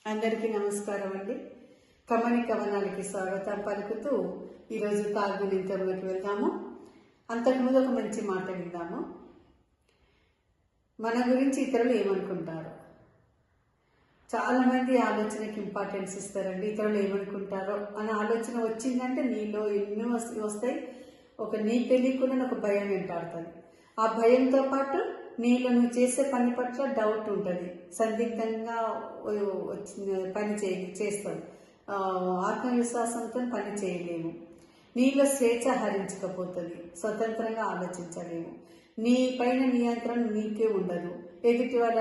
అందరికీ నమస్కారం అండి. కమని కవనాలకి స్వాగతం పలుకుతూ ఈరోజు తాగునింతంలోకి వెళ్దాము. అంతకుముందు ఒక మంచి మాట విందాము. మన గురించి ఇతరులు ఏమనుకుంటారు? చాలా మంది ఆలోచనకి ఇంపార్టెన్స్ ఇస్తారండి. ఇతరులు ఏమనుకుంటారో అనే ఆలోచన వచ్చిందంటే నీలో ఎన్నో వస్తాయి. నీ తెలియకుండా ఒక భయం వెంటాడుతుంది. ఆ భయంతో పాటు నీలో నువ్వు చేసే పని పట్ల డౌట్ ఉంటుంది. సందిగ్ధంగా పని చేస్తావు. ఆత్మవిశ్వాసంతో పని చేయలేము. నీలో స్వేచ్ఛ హరించకపోతుంది. స్వతంత్రంగా ఆలోచించలేము. నీ పైన నియంత్రణ నీకే ఉండదు. ఎదుటి వాళ్ళ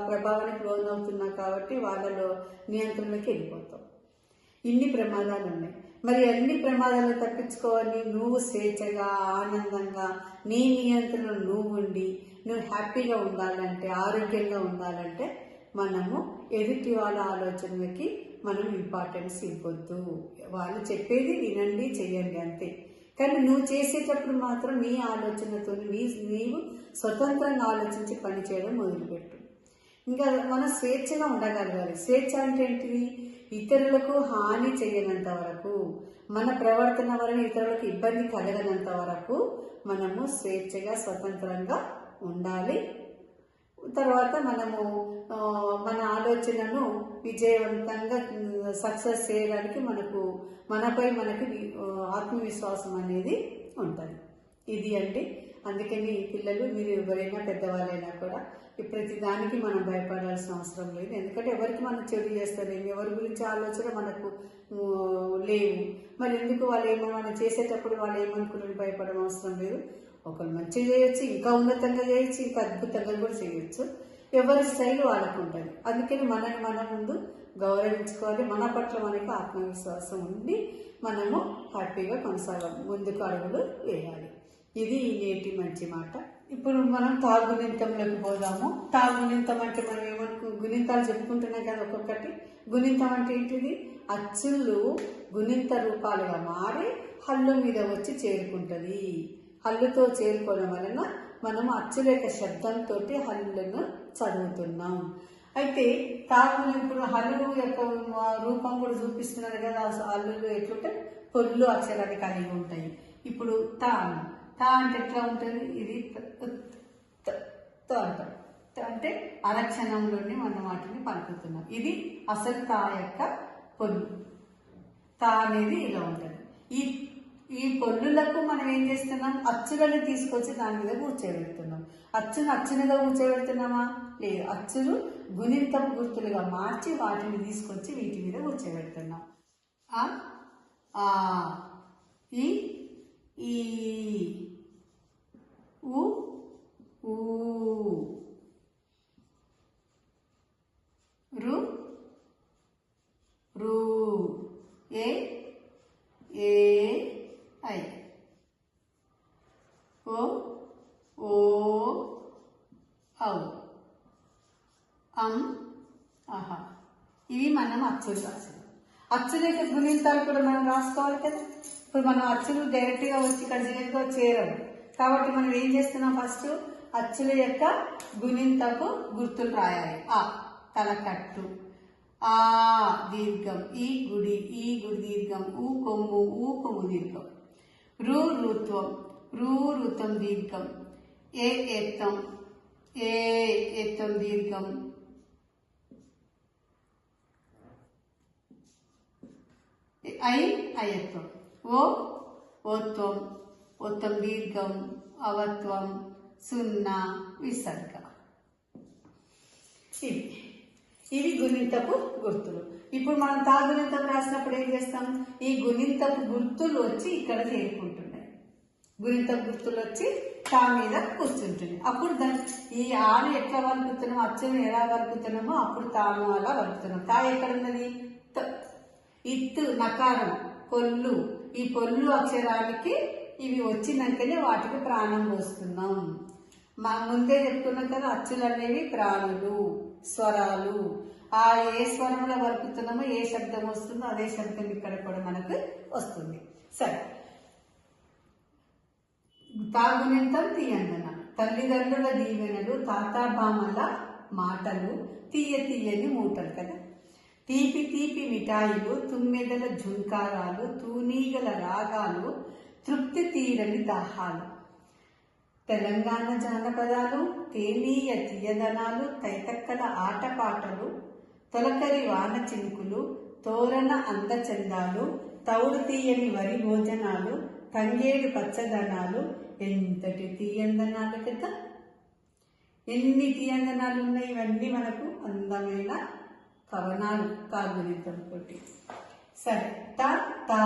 ప్రభావానికి లోనవుతున్నావు కాబట్టి వాళ్ళలో నియంత్రణలోకి వెళ్ళిపోతావు. ఇన్ని ప్రమాదాలు ఉన్నాయి. మరి అన్ని ప్రమాదాలు తప్పించుకోవాలి. నువ్వు స్వేచ్ఛగా ఆనందంగా నీ నియంత్రణలో నువ్వు ఉండి నువ్వు హ్యాపీగా ఉండాలంటే, ఆరోగ్యంగా ఉండాలంటే మనము ఎదుటి వాళ్ళ ఆలోచనలకి మనం ఇంపార్టెన్స్ ఇవ్వద్దు. వాళ్ళు చెప్పేది వినండి, చెయ్యండి అంతే. కానీ నువ్వు చేసేటప్పుడు మాత్రం నీ ఆలోచనతో నీవు స్వతంత్రంగా ఆలోచించి పని చేయడం మొదలుపెట్టు. ఇంకా మనం స్వేచ్ఛగా ఉండగలగాలి. స్వేచ్ఛ అంటే ఏంటిది? ఇతరులకు హాని చేయనంత వరకు, మన ప్రవర్తన వలన ఇతరులకు ఇబ్బంది కలగనంత వరకు మనము స్వేచ్ఛగా స్వతంత్రంగా ఉండాలి. తర్వాత మనము మన ఆలోచనను విజయవంతంగా సక్సెస్ చేయడానికి మనపై మనకి ఆత్మవిశ్వాసం అనేది ఉంటుంది. ఇది అండి. అందుకని పిల్లలు, మీరు ఎవరైనా పెద్దవాళ్ళైనా కూడా ప్రతి దానికి మనం భయపడాల్సిన అవసరం లేదు. ఎందుకంటే ఎవరికి మనం చెడు చేస్తలేము, ఎవరి గురించి ఆలోచన మనకు లేవు. మరి ఎందుకు మనం చేసేటప్పుడు వాళ్ళు ఏమనుకుని భయపడడం అవసరం లేదు. ఒకరు మంచిగా చేయొచ్చు, ఇంకా ఉన్నతంగా చేయొచ్చు, ఇంకా అద్భుతంగా కూడా చేయొచ్చు. ఎవరి స్టైల్ వాళ్ళకు ఉంటుంది. అందుకని మనని మన ముందు గౌరవించుకోవాలి. మన పట్ల మనకి ఆత్మవిశ్వాసం ఉండి మనము హ్యాపీగా ముందుకు అడుగులు వేయాలి. ఇది ఈ నేటి మంచి మాట. ఇప్పుడు మనం తాగునింతంలోకి పోదాము. తాగునింతం అంటే మనం గుణింతాలు చెప్పుకుంటున్నాం కదా ఒక్కొక్కటి. గుణింతం అంటే ఏంటిది? అచ్చులు గుణింత రూపాలుగా మారి హల్లు మీద వచ్చి చేరుకుంటుంది. హల్లుతో చేరుకోవడం వలన మనం అచ్చుల యొక్క శబ్దంతో హల్లులను చదువుతున్నాం. అయితే ఇప్పుడు హల్లు యొక్క రూపం కూడా చూపిస్తున్నారు కదా. హల్లులు ఎట్లుంటే పొల్లు అక్షరాలు కలిగి ఉంటాయి. ఇప్పుడు తా అంటే ఎట్లా ఉంటుంది? ఇది అంటాం. అంటే అరక్షణంలోనే మనం వాటిని పలుకుతున్నాం. ఇది అసలు తా యొక్క పొల్లు. తా అనేది ఇలా ఉంటుంది. ఈ పొల్లులకు మనం ఏం చేస్తున్నాం? అచ్చులను తీసుకొచ్చి దాని మీద కూర్చోబెడుతున్నాం. అచ్చునుగా కూర్చోబెడుతున్నామా? లేదు. అచ్చులు గుణింతపు గుర్తులుగా మార్చి వాటిని తీసుకొచ్చి వీటి మీద కూర్చోబెడుతున్నాం. ఆ ఈ ఈ ఊ ఊ రు రు ఏ ఏ ఐ ఓ ఓ ఔ ఆహా. ఇవి మనం అచ్చులు రాసాం. అచ్చుల యొక్క గుణింతాలు కూడా మనం రాసుకోవాలి కదా. ఇప్పుడు మనం అచ్చులు డైరెక్ట్గా వచ్చి ఇక్కడ చేరవు కాబట్టి మనం ఏం చేస్తున్నాం? ఫస్ట్ అచ్చుల యొక్క గుణింతపు గుర్తులు రాయాలి. ఆ తలకట్టు, ఆ దీర్ఘం, ఈ గుడి దీర్ఘం, ఊ కొమ్ము దీర్ఘం, ఋత్వం దీర్ఘం, ఏ ఎత్తం దీర్ఘం, అయత్వం, ఓత్వం దీర్ఘం, అవత్వం, సున్నా, విసర్గ. ఇవి గుణింతపు గుర్తులు. ఇప్పుడు మనం తాగునింతం రాసినప్పుడు ఏం చేస్తాం? ఈ గుణింతపు గుర్తులు వచ్చి ఇక్కడ చేరుకుంటున్నాయి. గుణింతపు గుర్తులు వచ్చి తా మీద కూర్చుంటుంది. అప్పుడు ఈ ఆను ఎట్లా వలుకుతున్నామో, అచ్చును ఎలా వలుకుతున్నామో అప్పుడు తాను అలా వలుకుతున్నాం. తా ఎక్కడ ఉన్నది? ఇత్తు నకారం, పొల్లు. ఈ పొల్లు అక్షరాలకి ఇవి వచ్చినాకనే వాటికి ప్రాణం పోస్తున్నాం. ముందే చెప్పుకున్నాం కదా, అచ్చులు అనేవి ప్రాణులు, స్వరాలు. ఏ స్వరంలో వలుకుతున్నామో ఏ శబ్దం వస్తుందో అదే శబ్దం ఇక్కడ కూడా మనకు వస్తుంది. సరే, తాగునింతం తీయందన. తల్లిదండ్రుల దీవెనలు, తాతాబామల మాటలు, తీయని మూటలు కదా. తీపి తీపి మిఠాయిలు, తుమ్మెదల ఝుంకారాలు, తూనీగల రాగాలు, తృప్తి తీరని దాహాలు. తెలంగాణ జానపదాలు, తేనీయ తీయదనాలు, తైతక్కల ఆటపాటలు, తొలకరి వాన చినుకులు, తోరణ అందచందాలు, తౌడు తీయని వరి భోజనాలు, తంగేడు పచ్చదనాలు. ఎంతటి తీయందనాలు కదా! ఎన్ని తీయందనాలు ఉన్నాయి. ఇవన్నీ మనకు అందమైన కవనాలు కాగుణితం తోటి. సరే, త తా,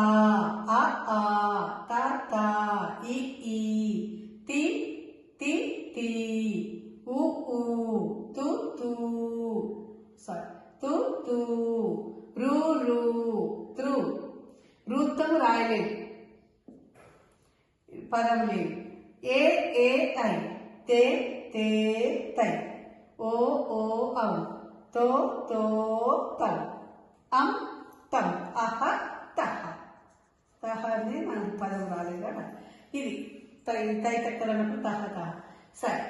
ఆ ఆ, త తా, ఈ ఈ, తి తి తి, ఉ ఊ, తు తూ, సారీ తు తూ, రు రు, త్రు. రూత్తం రాయలేదు, పదం లేదు. ఏ ఏ ఐ, తే తే తై, ఓ ఓ ఔ, తో తో తౌ, అం తం, అహ తహ. తహ అనేది మనకు పదం రాలేదు కదా. ఇది తైతక్కలన్నప్పుడు తహ తహ. సరే,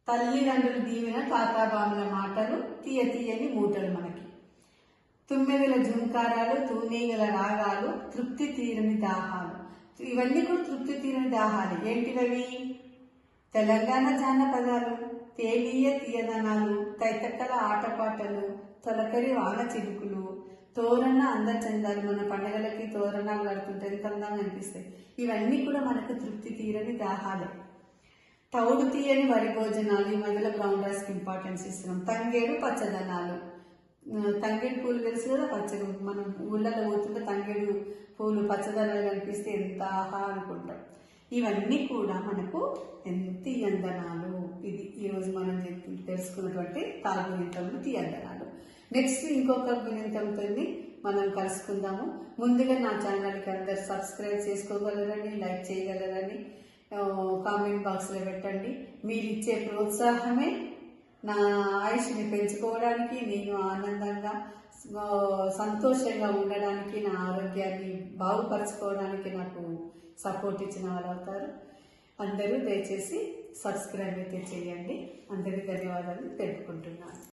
తల్లిదండ్రులు దీవెన, తాతాబాముల మాటలు, తీయ తీయని మూటలు మనకి. తుమ్మెదల ఝుంకారాలు, తూనీగల రాగాలు, తృప్తి తీరని దాహాలు. ఇవన్నీ కూడా తృప్తి తీరని దాహాలు. ఏంటివవి? తెలంగాణ జానపదాలు, తేనీయ తీయదనాలు, తైతక్కల ఆటపాటలు, తొలకరి వాన చినుకులు, తోరణ అందచందాలు. మన పండగలకి తోరణాలు కడుతుంటే ఎంత అందంగా అనిపిస్తాయి. ఇవన్నీ కూడా మనకు తృప్తి తీరని దాహాలే. తౌడు తీయని వరి భోజనాలు. ఈ మధ్యలో బ్రౌన్ రైస్కి ఇంపార్టెన్స్ ఇస్తున్నాం. తంగేడు పచ్చదనాలు. తంగేడు పూలు తెలుసు కదా, పచ్చడి. మనం ఊళ్ళలో పోతుంటే తంగేడు పూలు పచ్చదనాలు కనిపిస్తే ఎంత ఆహా అనుకుంటాం. ఇవన్నీ కూడా మనకు ఎంత తీయందనాలు. ఇది ఈరోజు మనం తెలుసుకున్నటువంటి తాగునింతములు, తీయందనాలు. నెక్స్ట్ ఇంకొక గుణింతంతో మనం కలుసుకుందాము. ముందుగా నా ఛానల్కి అందరు సబ్స్క్రైబ్ చేసుకోగలరని, లైక్ చేయగలరని కామెంట్ బాక్స్లో పెట్టండి. మీరు ఇచ్చే ప్రోత్సాహమే నా ఆయుష్ని పెంచుకోవడానికి, నేను ఆనందంగా సంతోషంగా ఉండడానికి, నా ఆరోగ్యాన్ని బాగుపరచుకోవడానికి నాకు సపోర్ట్ ఇచ్చిన వాళ్ళు అవుతారు. అందరూ దయచేసి సబ్స్క్రైబ్ అయితే చేయండి. అందరికీ ధన్యవాదాలు తెలుపుకుంటున్నాను.